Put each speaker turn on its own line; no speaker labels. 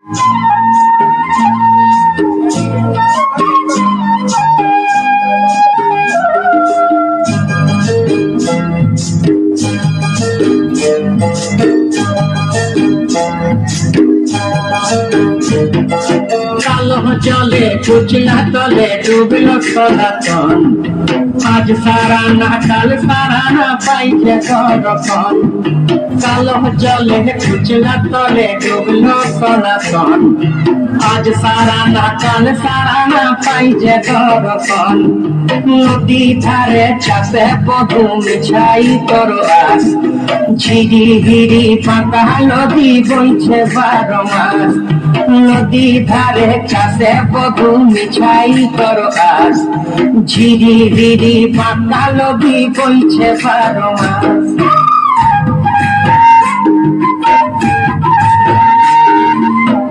কালো জলে কুচলা তলে ডুবল সনাতন, আজ সারা না কাল সারা না পাইছে দর্শন। কালো জলে কুচলা তলে ডুবল সনাতন, আজ সারা না কাল সারা না পাইছে দর্শন। নদী ধারে চাষে বধু মিছাই তোর আস, ঝিরি হিরি পাকা নদী বইছে 12 মাস। নদী ধারে চাষে বধু মিছাই তোর আস, ঝিরি হিরি পাকা নদী বইছে 12 মাস।